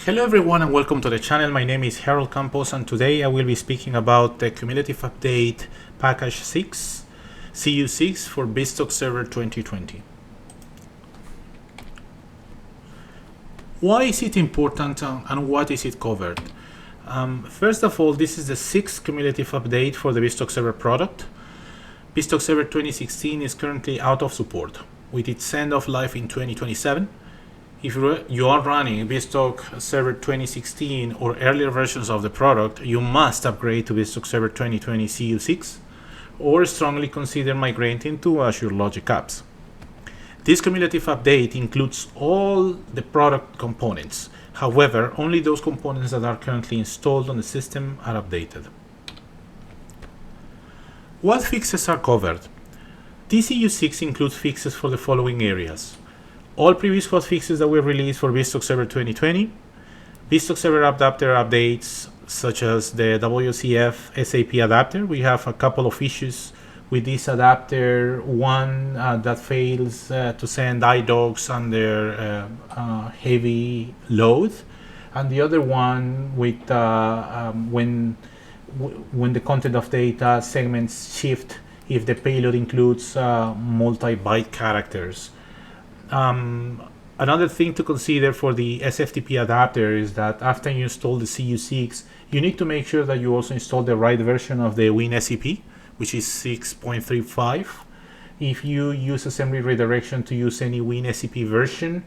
Hello everyone and welcome to the channel. My name is Harold Campos and today I will be speaking about the Cumulative Update Package 6, CU6 for BizTalk Server 2020. Why is it important and what is it covered? First of all, this is the 6th cumulative update for the BizTalk Server product. BizTalk Server 2016 is currently out of support with its end of life in 2027. If you are running BizTalk Server 2016 or earlier versions of the product, you must upgrade to BizTalk Server 2020 CU6 or strongly consider migrating to Azure Logic Apps. This cumulative update includes all the product components. However, only those components that are currently installed on the system are updated. What fixes are covered? TCU6 includes fixes for the following areas: all previous hotfixes that were released for BizTalk Server 2020, BizTalk Server adapter updates such as the WCF SAP adapter. We have a couple of issues with this adapter. One that fails to send iDocs under heavy load, and the other one with when the content of data segments shift if the payload includes multi-byte characters. Another thing to consider for the SFTP adapter is that after you install the CU6, you need to make sure that you also install the right version of the WinSCP, which is 6.35. If you use assembly redirection to use any WinSCP version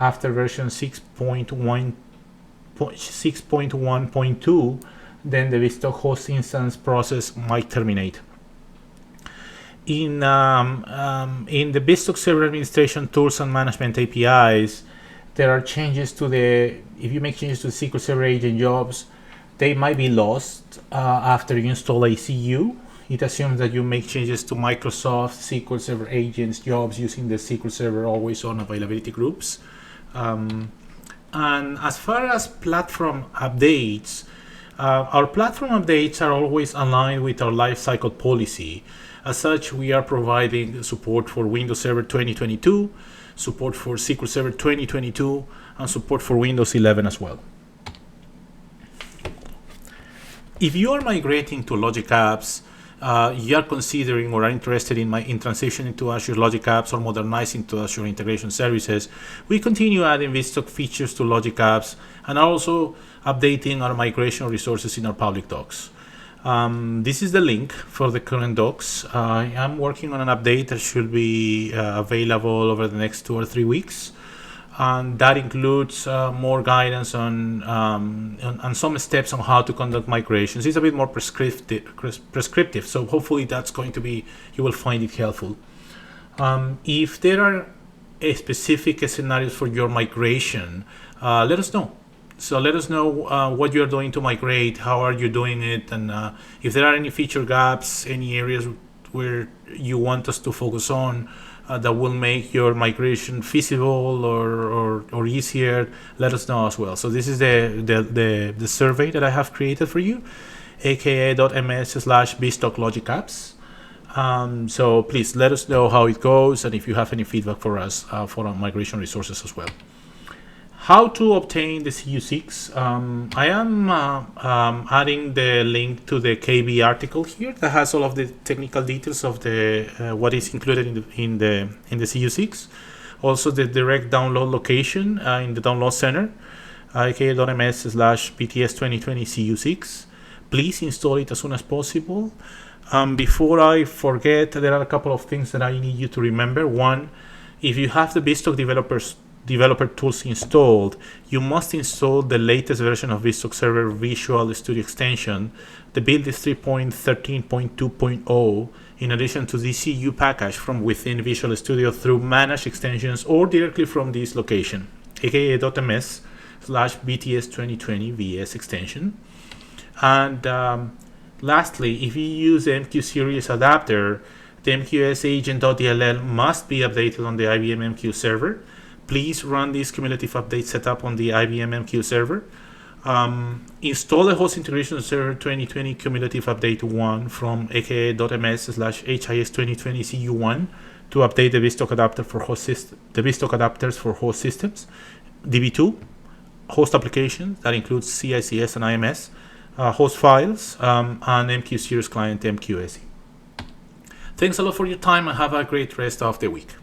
after version 6.1.2, then the BizTalk host instance process might terminate. In the BizTalk Server Administration Tools and Management APIs, there are changes to if you make changes to the SQL Server agent jobs, they might be lost after you install a CU. It assumes that you make changes to Microsoft SQL Server agents jobs using the SQL Server always on availability groups. And as far as platform updates, our platform updates are always aligned with our lifecycle policy. As such, we are providing support for Windows Server 2022, support for SQL Server 2022, and support for Windows 11 as well. If you are migrating to Logic Apps, you are considering or are interested in transitioning to Azure Logic Apps or modernizing to Azure Integration Services, we continue adding BizTalk features to Logic Apps and are also updating our migration resources in our public docs. This is the link for the current docs. I am working on an update that should be available over the next 2 or 3 weeks, and that includes more guidance on some steps on how to conduct migrations. It's a bit more prescriptive, so hopefully that's going to be, you will find it helpful. If there are specific scenarios for your migration, let us know. So let us know what you're doing to migrate, how are you doing it, and if there are any feature gaps, any areas where you want us to focus on that will make your migration feasible or easier, let us know as well. So this is the survey that I have created for you, aka.ms/BizTalkLogicApps. So please let us know how it goes and if you have any feedback for us for our migration resources as well. How to obtain the CU6? I am adding the link to the KB article here that has all of the technical details of the what is included in the CU6. Also the direct download location in the download center, aka.ms/BTS2020 CU6. Please install it as soon as possible. Before I forget, there are a couple of things that I need you to remember. One, if you have the BizTalk developer tools installed, you must install the latest version of BizTalk Server Visual Studio extension. The build is 3.13.2.0 in addition to the CU package from within Visual Studio through managed extensions or directly from this location, aka.ms/BTS2020 VS extension. And lastly, if you use the MQ series adapter, the MQS agent.dll must be updated on the IBM MQ server. Please run this cumulative update setup on the IBM MQ server. Install the host integration server 2020 cumulative update 1 from aka.ms/HIS2020 CU1 to update the BizTalk adapter for the BizTalk adapters for host systems. DB2 host applications that includes CICS and IMS, host files, and MQ Series client MQSE. Thanks a lot for your time and have a great rest of the week.